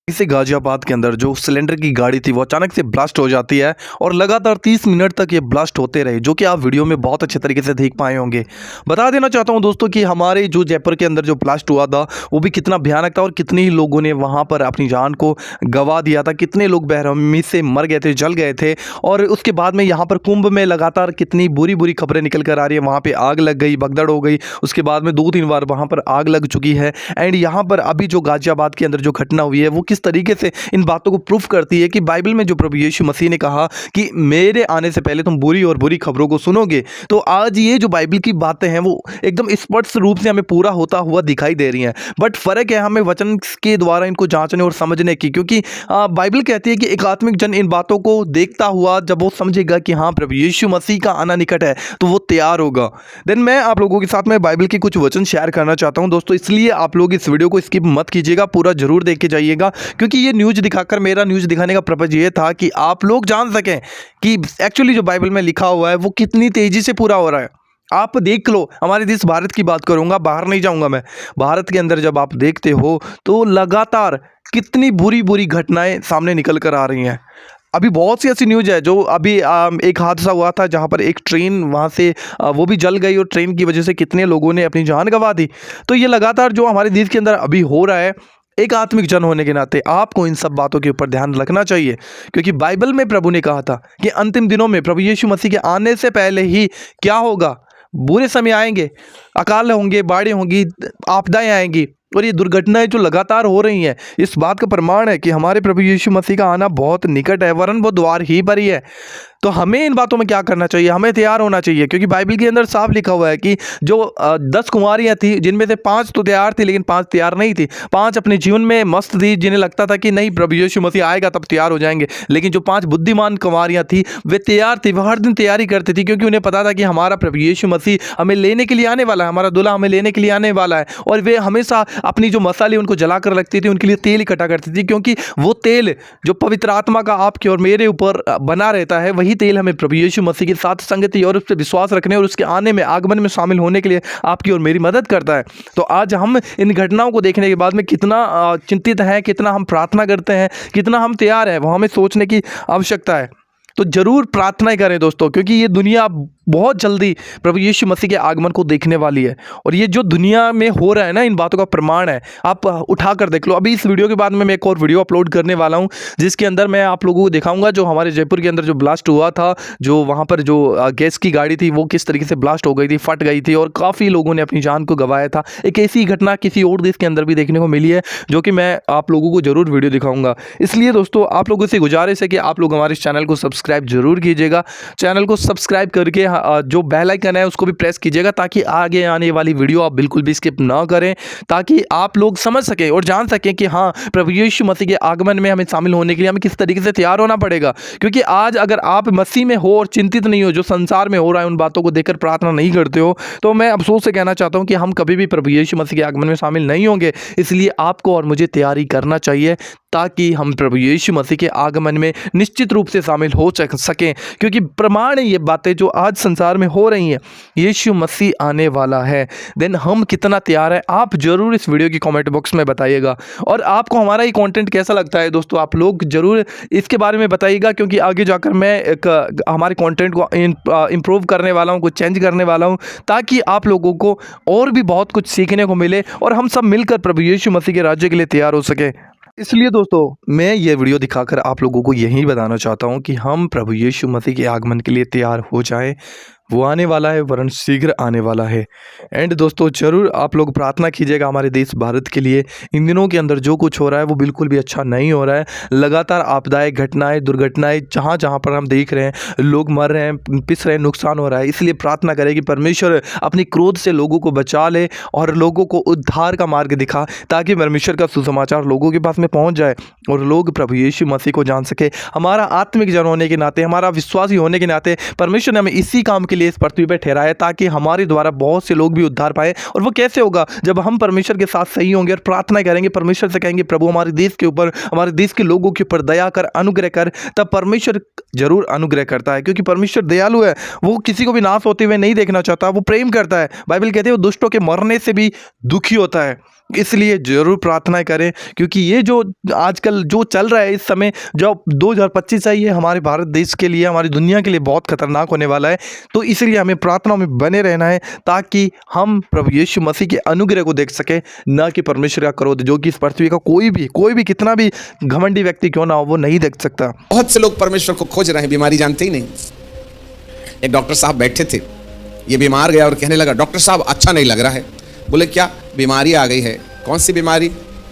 इसे गाजियाबाद के अंदर जो सिलेंडर की गाड़ी थी वो अचानक से ब्लास्ट हो जाती है और लगातार 30 मिनट तक ये ब्लास्ट होते रहे, जो कि आप वीडियो में बहुत अच्छे तरीके से देख पाए होंगे। बता देना चाहता हूं दोस्तों कि हमारे जो जयपुर के अंदर जो ब्लास्ट हुआ था वो भी कितना भयानक था और कितने ही लोगों ने वहां पर अपनी जान को गंवा दिया था, कितने लोग बेरहमी से मर गए थे, जल गए थे। और उसके बाद में यहाँ पर कुंभ में लगातार कितनी बुरी बुरी खबरें निकल कर आ रही है। वहाँ पर आग लग गई, भगदड़ हो गई, उसके बाद में 2-3 बार वहाँ पर आग लग चुकी है। एंड यहाँ पर अभी जो गाजियाबाद के अंदर जो घटना हुई है वो किस तरीके से इन बातों को प्रूफ करती है कि बाइबल में जो प्रभु यीशु मसीह ने कहा कि मेरे आने से पहले तुम बुरी और बुरी खबरों को सुनोगे, तो आज ये जो बाइबल की बातें हैं वो एकदम स्पष्ट रूप से हमें पूरा होता हुआ दिखाई दे रही हैं। बट फर्क है हमें वचन के द्वारा इनको जांचने और समझने की, क्योंकि बाइबल कहती है कि एक आत्मिक जन इन बातों को देखता हुआ जब वो समझेगा कि हाँ प्रभु यीशु मसीह का आना निकट है तो वो तैयार होगा। देन मैं आप लोगों के साथ में बाइबल के कुछ वचन शेयर करना चाहता हूं दोस्तों, इसलिए आप लोग इस वीडियो को स्किप मत कीजिएगा, पूरा जरूर देख के जाइएगा। क्योंकि ये न्यूज़ दिखाकर, मेरा न्यूज़ दिखाने का पर्पज ये था कि आप लोग जान सकें कि एक्चुअली जो बाइबल में लिखा हुआ है वो कितनी तेजी से पूरा हो रहा है। आप देख लो, हमारे देश भारत की बात करूंगा, बाहर नहीं जाऊंगा मैं। भारत के अंदर जब आप देखते हो तो लगातार कितनी बुरी बुरी घटनाएं सामने निकल कर आ रही हैं। अभी बहुत सी ऐसी न्यूज़ है जो अभी एक हादसा हुआ था जहां पर एक ट्रेन वहां से वो भी जल गई और ट्रेन की वजह से कितने लोगों ने अपनी जान गंवा दी। तो ये लगातार जो हमारे देश के अंदर अभी हो रहा है, एक आत्मिक जन होने के नाते आपको इन सब बातों के ऊपर ध्यान रखना चाहिए। क्योंकि बाइबल में प्रभु ने कहा था कि अंतिम दिनों में प्रभु यीशु मसीह के आने से पहले ही क्या होगा, बुरे समय आएंगे, अकाल होंगे, बाढ़ें होंगी, आपदाएं आएंगी। और ये दुर्घटनाएं जो लगातार हो रही हैं इस बात का प्रमाण है कि हमारे प्रभु यीशु मसीह का आना बहुत निकट है, वरन वो द्वार ही पर ही है। तो हमें इन बातों में क्या करना चाहिए, हमें तैयार होना चाहिए। क्योंकि बाइबल के अंदर साफ लिखा हुआ है कि जो 10 कुंवारियां थी, जिनमें से 5 तो तैयार थी लेकिन 5 तैयार नहीं थी। 5 अपने जीवन में मस्त थी, जिन्हें लगता था कि नहीं प्रभु यीशु मसीह आएगा तब तैयार हो जाएंगे। लेकिन जो 5 बुद्धिमान कुंवारियां थी वे तैयार थी, वह हर दिन तैयारी करती थी, क्योंकि उन्हें पता था कि हमारा प्रभु यीशु मसीह हमें लेने के लिए आने वाला है, हमारा दूल्हा हमें लेने के लिए आने वाला है। और वे हमेशा अपनी जो मसाले उनको जला कर रखती थी, उनके लिए तेल इकट्ठा करती थी, क्योंकि वो तेल जो पवित्र आत्मा का आपके और मेरे ऊपर बना रहता है, वही तेल हमें प्रभु यीशु मसीह के साथ संगति और उस पर विश्वास रखने और उसके आने में, आगमन में शामिल होने के लिए आपकी और मेरी मदद करता है। तो आज हम इन घटनाओं को देखने के बाद में कितना चिंतित हैं, कितना हम प्रार्थना करते हैं, कितना हम तैयार हैं, वो हमें सोचने की आवश्यकता है। तो जरूर प्रार्थनाएं करें दोस्तों, क्योंकि ये दुनिया बहुत जल्दी प्रभु यीशु मसीह के आगमन को देखने वाली है। और ये जो दुनिया में हो रहा है ना, इन बातों का प्रमाण है। आप उठाकर देख लो। अभी इस वीडियो के बाद में मैं एक और वीडियो अपलोड करने वाला हूं, जिसके अंदर मैं आप लोगों को दिखाऊंगा जो हमारे जयपुर के अंदर जो ब्लास्ट हुआ था, जो वहां पर जो गैस की गाड़ी थी वो किस तरीके से ब्लास्ट हो गई थी, फट गई थी और काफ़ी लोगों ने अपनी जान को गंवाया था। एक ऐसी घटना किसी और देश के अंदर भी देखने को मिली है, जो कि मैं आप लोगों को जरूर वीडियो दिखाऊंगा। इसलिए दोस्तों आप लोगों से गुजारिश है कि आप लोग हमारे इस चैनल को सब्सक्राइब जरूर कीजिएगा। चैनल को सब्सक्राइब करके जो बेल आइकन है उसको भी प्रेस कीजिएगा, ताकि आगे आने वाली वीडियो आप बिल्कुल भी स्किप ना करें, ताकि आप लोग समझ सकें और जान सकें कि हाँ प्रभु यीशु मसीह के आगमन में हमें शामिल होने के लिए हमें किस तरीके से तैयार होना पड़ेगा। क्योंकि आज अगर आप मसीह में हो और चिंतित नहीं हो जो संसार में हो रहा है, उन बातों को देखकर प्रार्थना नहीं करते हो, तो मैं अफसोस से कहना चाहता हूं कि हम कभी भी प्रभु यीशु मसीह के आगमन में शामिल नहीं होंगे। इसलिए आपको और मुझे तैयारी करना चाहिए, ताकि हम प्रभु यीशु मसीह के आगमन में निश्चित रूप से शामिल हो सकें। क्योंकि प्रमाण है ये बातें जो आज संसार में हो रही हैं, यीशु मसीह आने वाला है। देन हम कितना तैयार है, आप जरूर इस वीडियो की कमेंट बॉक्स में बताइएगा। और आपको हमारा ये कंटेंट कैसा लगता है दोस्तों, आप लोग जरूर इसके बारे में बताइएगा। क्योंकि आगे जाकर मैं एक हमारे कंटेंट को इम्प्रूव करने वाला हूँ, कुछ चेंज करने वाला हूँ, ताकि आप लोगों को और भी बहुत कुछ सीखने को मिले और हम सब मिलकर प्रभु यीशु मसीह के राज्य के लिए तैयार हो सके। इसलिए दोस्तों मैं ये वीडियो दिखाकर आप लोगों को यही बताना चाहता हूँ कि हम प्रभु यीशु मसीह के आगमन के लिए तैयार हो जाएं। वो आने वाला है, वरन शीघ्र आने वाला है। एंड दोस्तों जरूर आप लोग प्रार्थना कीजिएगा हमारे देश भारत के लिए। इन दिनों के अंदर जो कुछ हो रहा है वो बिल्कुल भी अच्छा नहीं हो रहा है। लगातार आपदाएं, घटनाएं, दुर्घटनाएं जहाँ जहाँ पर हम देख रहे हैं, लोग मर रहे हैं, पिस रहे हैं, नुकसान हो रहा है। इसलिए प्रार्थना करें कि परमेश्वर अपनी क्रोध से लोगों को बचा ले और लोगों को उद्धार का मार्ग दिखा, ताकि परमेश्वर का सुसमाचार लोगों के पास में पहुँच जाए और लोग प्रभु यीशु मसीह को जान सके। हमारा आत्मिक जन होने के नाते, हमारा विश्वासी होने के नाते परमेश्वर ने हमें इसी काम के लिए इस पृथ्वी पर ठहराया, ताकि हमारे द्वारा बहुत से लोग भी उद्धार पाए। और वो कैसे होगा, जब हम परमेश्वर के साथ सही होंगे और प्रार्थना करेंगे, परमेश्वर से कहेंगे प्रभु हमारे देश के ऊपर, हमारे देश के लोगों के ऊपर दया कर, अनुग्रह कर, तब परमेश्वर जरूर अनुग्रह करता है। क्योंकि परमेश्वर दयालु है, वो किसी को भी नाश होते हुए नहीं देखना चाहता, वो प्रेम करता है। बाइबल कहते हैं वो दुष्टों के मरने से भी दुखी होता है। इसलिए ज़रूर प्रार्थना करें, क्योंकि ये जो आजकल जो चल रहा है इस समय, जो 2025 है, ये हमारे भारत देश के लिए, हमारी दुनिया के लिए बहुत खतरनाक होने वाला है। तो इसलिए हमें प्रार्थनाओं में बने रहना है, ताकि हम प्रभु यीशु मसीह के अनुग्रह को देख सकें, ना कि परमेश्वर का क्रोध, जो कि इस पृथ्वी का कोई भी कितना भी घमंडी व्यक्ति क्यों ना हो, वो नहीं देख सकता। बहुत से लोग परमेश्वर को खोज रहे हैं, बीमारी जानते ही नहीं। एक डॉक्टर साहब बैठे थे, ये बीमार गया और कहने लगा, डॉक्टर साहब अच्छा नहीं लग रहा है। बोले क्या? बीमारी आ गई है। कौन सी बीमारी?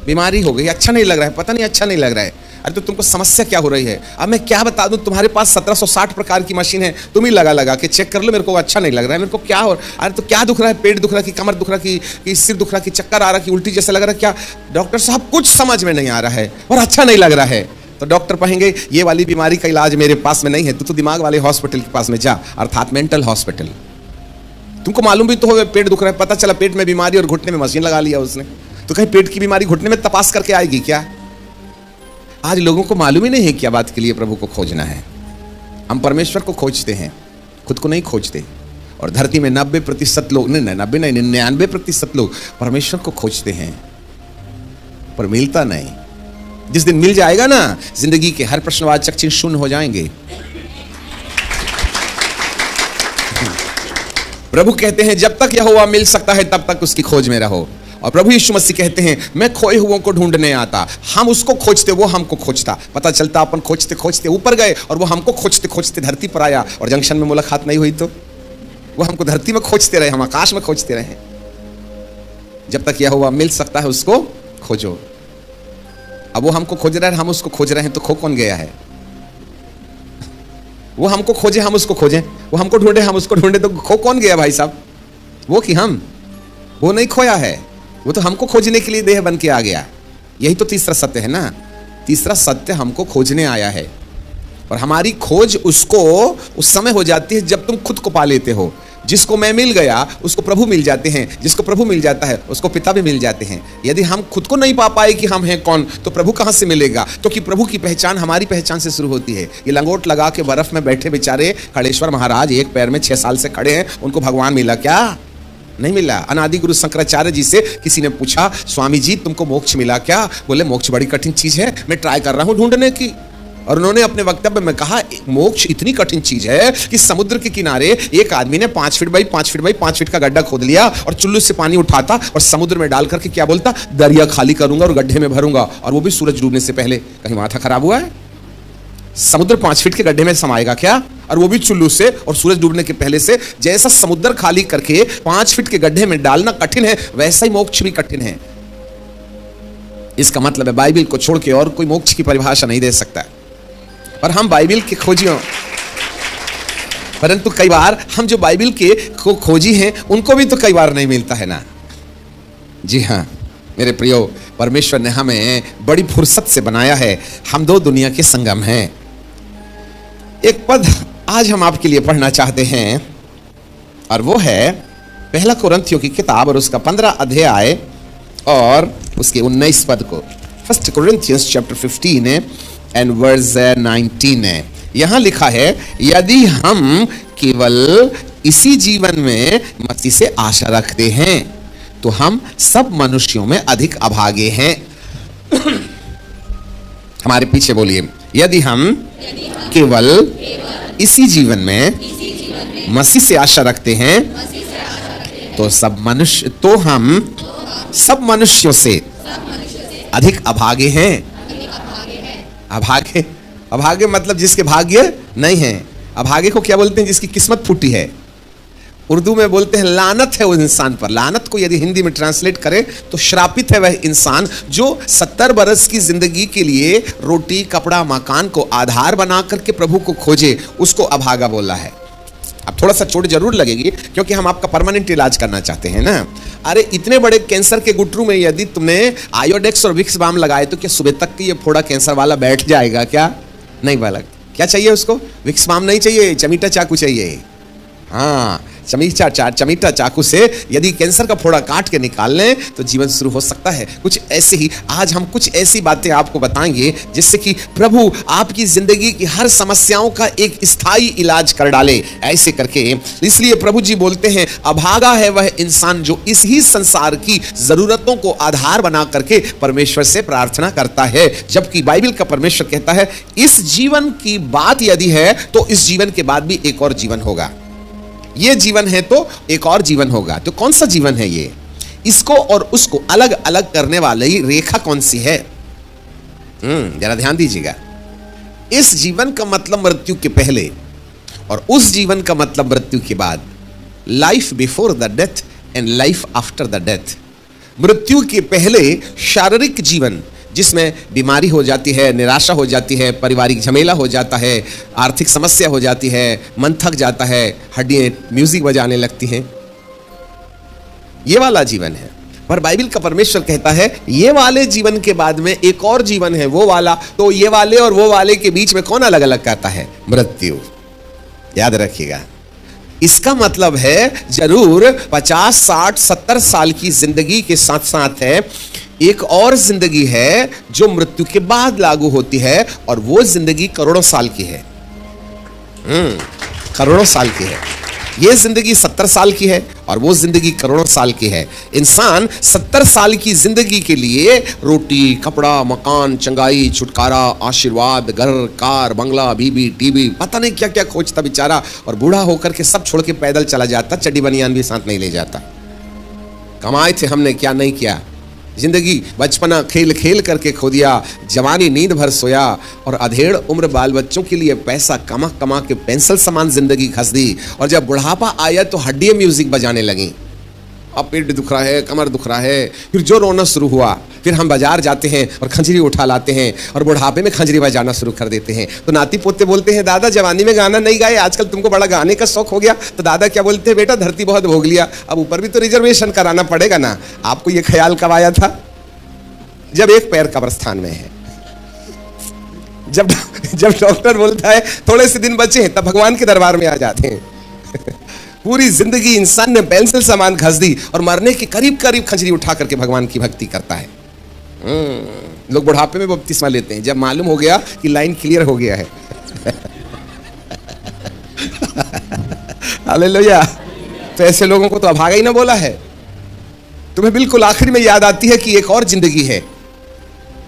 बीमारी हो गई, अच्छा नहीं लग रहा है। पता नहीं अच्छा नहीं लग रहा है। अरे तो तुमको समस्या क्या हो रही है? अब मैं क्या बता दूं, तुम्हारे पास 1760 प्रकार की मशीन है, तुम ही लगा के चेक कर लो, मेरे को अच्छा नहीं लग रहा है, मेरे को क्या हो। अरे तो क्या दुख रहा है? पेट दुख रहा है कि कमर दुख रहा है कि सिर दुख रहा है कि चक्कर आ रहा है कि उल्टी जैसा लग रहा है? क्या डॉक्टर साहब, कुछ समझ में नहीं आ रहा है और अच्छा नहीं लग रहा है। तो डॉक्टर कहेंगे ये वाली बीमारी का इलाज मेरे पास में नहीं है, तो दिमाग वाले हॉस्पिटल के पास में जा, अर्थात मेंटल हॉस्पिटल। तुमको मालूम भी तो हो पेट दुख रहा है, पता चला पेट में बीमारी और घुटने में मशीन लगा लिया उसने, तो कहीं पेट की बीमारी घुटने में तपास करके आएगी क्या? आज लोगों को मालूम ही नहीं है क्या बात के लिए प्रभु को खोजना है। हम परमेश्वर को खोजते हैं, खुद को नहीं खोजते। और धरती में 90% लोग, नहीं 99% लोग परमेश्वर को खोजते हैं, पर मिलता नहीं। जिस दिन मिल जाएगा ना, जिंदगी के हर प्रश्नवाचक चिन्ह शून्य हो जाएंगे। प्रभु कहते हैं जब तक यहोवा मिल सकता है तब तक उसकी खोज में रहो। और प्रभु यीशु मसीह कहते हैं मैं खोए हुओं को ढूंढने आता। हम उसको खोजते, वो हमको खोजता। पता चलता अपन खोजते खोजते ऊपर गए और वो हमको खोजते खोजते धरती पर आया, और जंक्शन में मुलाकात नहीं हुई तो वो हमको धरती में खोजते रहे, हम आकाश में खोजते रहे। जब तक यहोवा मिल सकता है उसको खोजो। अब वो हमको खोज रहा है, हम उसको खोज रहे हैं, तो खो कौन गया है? वो हमको खोजे, हम उसको खोजें, वो हमको ढूंढे, हम उसको ढूंढे, तो खो कौन गया भाई साहब? वो कि हम? वो नहीं खोया है, वो तो हमको खोजने के लिए देह बन के आ गया। यही तो तीसरा सत्य है ना। तीसरा सत्य हमको खोजने आया है, और हमारी खोज उसको उस समय हो जाती है जब तुम खुद को पा लेते हो। जिसको मैं मिल गया उसको प्रभु मिल जाते हैं, जिसको प्रभु मिल जाता है उसको पिता भी मिल जाते हैं। यदि हम खुद को नहीं पा पाए कि हम हैं कौन, तो प्रभु कहां से मिलेगा? क्योंकि प्रभु की पहचान हमारी पहचान से शुरू होती है। ये लंगोट लगा के बर्फ में बैठे बेचारे खड़ेश्वर महाराज एक पैर में 6 साल से खड़े हैं, उनको भगवान मिला क्या? नहीं मिला। अनादि गुरु शंकराचार्य जी से किसी ने पूछा, स्वामी जी तुमको मोक्ष मिला क्या? बोले मोक्ष बड़ी कठिन चीज है, मैं ट्राई कर रहा हूं ढूंढने की। और उन्होंने अपने वक्तव्य में कहा मोक्ष इतनी कठिन चीज है कि समुद्र के किनारे एक आदमी ने 5 feet by 5 feet by 5 feet का गड्ढा खोद लिया और चुल्लू से पानी उठाता और समुद्र में डाल करके क्या बोलता, दरिया खाली करूंगा और गड्ढे में भरूंगा, और वो भी सूरज डूबने से पहले। कहीं माथा खराब हुआ है? समुद्र 5 फीट के गड्ढे में समाएगा क्या? और वो भी चुल्लू से और सूरज डूबने के पहले से। जैसा समुद्र खाली करके 5 फीट के गड्ढे में डालना कठिन है, वैसा ही मोक्ष भी कठिन है। इसका मतलब है बाइबिल को छोड़ के और कोई मोक्ष की परिभाषा नहीं दे सकता। और हम बाइबिल के खोजियों, परंतु कई बार हम जो बाइबिल के खोजी हैं उनको भी तो कई बार नहीं मिलता है ना। जी हाँ मेरे प्रियो, परमेश्वर ने हमें बड़ी फुर्सत से बनाया है। हम दो दुनिया के संगम हैं। एक पद आज हम आपके लिए पढ़ना चाहते हैं, और वो है 1 कोरिन्थियों की किताब और उसका 15 अध्याय और उसके 19 पद को। 1 Corinthians chapter 15 एंड वर्स 19 है। यहां लिखा है, यदि हम केवल इसी जीवन में मसीह से आशा रखते हैं तो हम सब मनुष्यों में अधिक अभागे हैं। हमारे पीछे बोलिए, यदि हम केवल इसी जीवन में मसीह से आशा रखते हैं तो हम सब मनुष्यों से अधिक अभागे हैं। अभागे मतलब जिसके भाग्य नहीं है। अभागे को क्या बोलते हैं? जिसकी किस्मत फूटी है। उर्दू में बोलते हैं लानत है उस इंसान पर। लानत को यदि हिंदी में ट्रांसलेट करें तो श्रापित है वह इंसान जो 70 बरस की जिंदगी के लिए रोटी कपड़ा मकान को आधार बना करके प्रभु को खोजे, उसको अभागा बोला है। अब थोड़ा सा चोट जरूर लगेगी क्योंकि हम आपका परमानेंट इलाज करना चाहते हैं ना। अरे इतने बड़े कैंसर के गुटरू में यदि तुमने आयोडेक्स और विक्स बाम लगाए तो क्या सुबह तक ये फोड़ा कैंसर वाला बैठ जाएगा क्या? नहीं बालक, क्या चाहिए उसको? विक्स बाम नहीं चाहिए, चमीटा चाकू चाहिए। हाँ, चमीटा चाकू से यदि कैंसर का फोड़ा काट के निकाल लें तो जीवन शुरू हो सकता है। कुछ ऐसे ही आज हम कुछ ऐसी बातें आपको बताएंगे जिससे कि प्रभु आपकी जिंदगी की हर समस्याओं का एक स्थायी इलाज कर डाले। ऐसे करके इसलिए प्रभु जी बोलते हैं, अभागा है वह इंसान जो इस ही संसार की जरूरतों को आधार बना करके परमेश्वर से प्रार्थना करता है, जबकि बाइबल का परमेश्वर कहता है इस जीवन की बात यदि है तो इस जीवन के बाद भी एक और जीवन होगा। ये जीवन है तो एक और जीवन होगा। तो कौन सा जीवन है ये? इसको और उसको अलग अलग करने वाली रेखा कौन सी है? जरा ध्यान दीजिएगा। इस जीवन का मतलब मृत्यु के पहले और उस जीवन का मतलब मृत्यु के बाद। Life before the death and life after the death. मृत्यु के पहले शारीरिक जीवन जिसमें बीमारी हो जाती है, निराशा हो जाती है, पारिवारिक झमेला हो जाता है, आर्थिक समस्या हो जाती है, मन थक जाता है, हड्डियां म्यूजिक बजाने लगती हैं, ये वाला जीवन है। पर बाइबल का परमेश्वर कहता है ये वाले जीवन के बाद में एक और जीवन है, वो वाला। तो ये वाले और वो वाले के बीच में कौन अलग अलग कहता है? मृत्यु। याद रखिएगा, इसका मतलब है जरूर 50, 60, 70 साल की जिंदगी के साथ साथ है एक और जिंदगी है जो मृत्यु के बाद लागू होती है, और वो जिंदगी करोड़ों साल की है। करोड़ों साल की है। ये जिंदगी 70 साल की है और वो जिंदगी करोड़ों साल की है। इंसान 70 साल की जिंदगी के लिए रोटी, कपड़ा, मकान, चंगाई, छुटकारा, आशीर्वाद, घर, कार, बंगला, बीबी, टीवी, पता नहीं क्या क्या खोजता बेचारा, और बूढ़ा होकर के सब छोड़ के पैदल चला जाता, चड्डी बनियान भी साथ नहीं ले जाता। कमाए थे हमने, क्या नहीं किया। जिंदगी बचपना खेल खेल करके खो दिया, जवानी नींद भर सोया, और अधेड़ उम्र बाल बच्चों के लिए पैसा कमा कमा के पेंसिल समान जिंदगी घस दी, और जब बुढ़ापा आया तो हड्डियां म्यूजिक बजाने लगी। अब पेट दुख रहा है, कमर दुख रहा है, फिर जो रोना शुरू हुआ, फिर हम बाजार जाते हैं और खंजरी उठा लाते हैं और बुढ़ापे में खंजरी बजाना शुरू कर देते हैं। तो नाती पोते बोलते हैं दादा जवानी में गाना नहीं गाए, आजकल तुमको बड़ा गाने का शौक हो गया। तो दादा क्या बोलते हैं, बेटा धरती बहुत भोग लिया, अब ऊपर भी तो रिजर्वेशन कराना पड़ेगा ना। आपको ये ख्याल कब आया था? जब एक पैर कब्रिस्तान में है, जब डॉक्टर बोलता है थोड़े से दिन बचे हैं, तब भगवान के दरबार में आ जाते हैं। पूरी जिंदगी इंसान ने पेंसिल सामान घस दी और मरने के करीब करीब खंजरी उठा करके भगवान की भक्ति करता है। लोग बुढ़ापे में बपतिस्मा लेते हैं जब मालूम हो गया कि लाइन क्लियर हो गया है। हालेलुया। तो ऐसे लोगों को तो अभागा ही ना बोला है। तुम्हें बिल्कुल आखिर में याद आती है कि एक और जिंदगी है।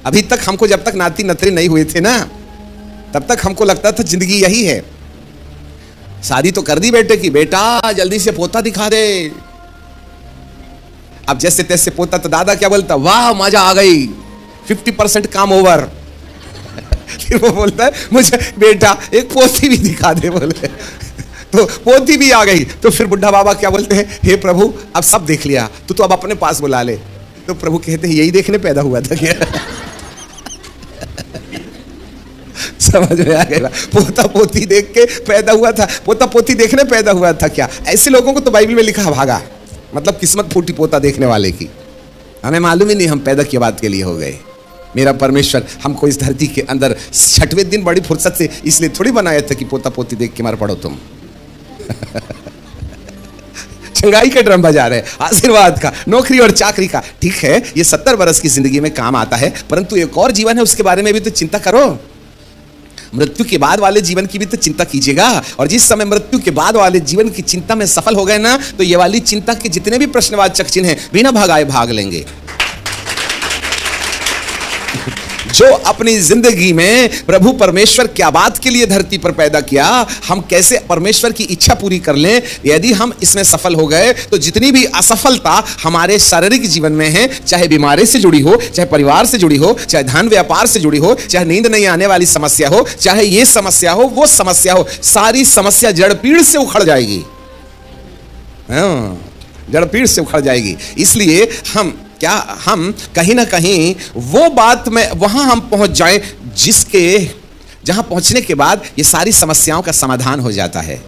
अभी तक हमको, जब तक नाती नतरे नहीं हुए थे ना, तब तक हमको लगता था जिंदगी यही है। शादी तो कर दी बेटे की, बेटा जल्दी से पोता दिखा दे। अब जैसे तैसे पोता, तो दादा क्या बोलता, वाह मजा आ गई, 50% काम ओवर। फिर वो बोलता है मुझे बेटा एक पोती भी दिखा दे, बोले तो पोती भी आ गई। तो फिर बुढ़ा बाबा क्या बोलते हैं, हे प्रभु अब सब देख लिया, तो अब अपने पास बुला ले। तो प्रभु कहते हैं यही देखने पैदा हुआ था क्या? समझ में आ गया? पोता पोती देख के पैदा हुआ था, पोता पोती देखने पैदा हुआ था क्या? ऐसे लोगों को तो बाइबल में लिखा भागा, मतलब किस्मत फूटी पोता देखने वाले की। हमें मालूम ही नहीं हम पैदा की बात के लिए हो गए। मेरा परमेश्वर हमको इस धरती के अंदर 6वें दिन बड़ी फुर्सत से इसलिए थोड़ी बनाया था कि पोता पोती देख के मर पड़ो तुम। चंगाई का ड्रम बजा रहे, आशीर्वाद का, नौकरी और चाकरी का। ठीक है, ये 70 बरस की जिंदगी में काम आता है, परंतु एक और जीवन है, उसके बारे में भी तो चिंता करो। मृत्यु के बाद वाले जीवन की भी तो चिंता कीजिएगा। और जिस समय मृत्यु के बाद वाले जीवन की चिंता में सफल हो गए ना, तो ये वाली चिंता के जितने भी प्रश्नवाचक चिन्ह हैं बिना भगाए भाग लेंगे। जो अपनी जिंदगी में प्रभु परमेश्वर क्या बात के लिए धरती पर पैदा किया, हम कैसे परमेश्वर की इच्छा पूरी कर लें, यदि हम इसमें सफल हो गए तो जितनी भी असफलता हमारे शारीरिक जीवन में है, चाहे बीमारी से जुड़ी हो, चाहे परिवार से जुड़ी हो, चाहे धन व्यापार से जुड़ी हो, चाहे नींद नहीं आने वाली समस्या हो, चाहे ये समस्या हो, वो समस्या हो, सारी समस्या जड़ पीड़ से उखड़ जाएगी। जड़ पीड़ से उखड़ जाएगी। इसलिए हम कहीं ना कहीं वो बात में वहां हम पहुंच जाएं जहां पहुंचने के बाद ये सारी समस्याओं का समाधान हो जाता है।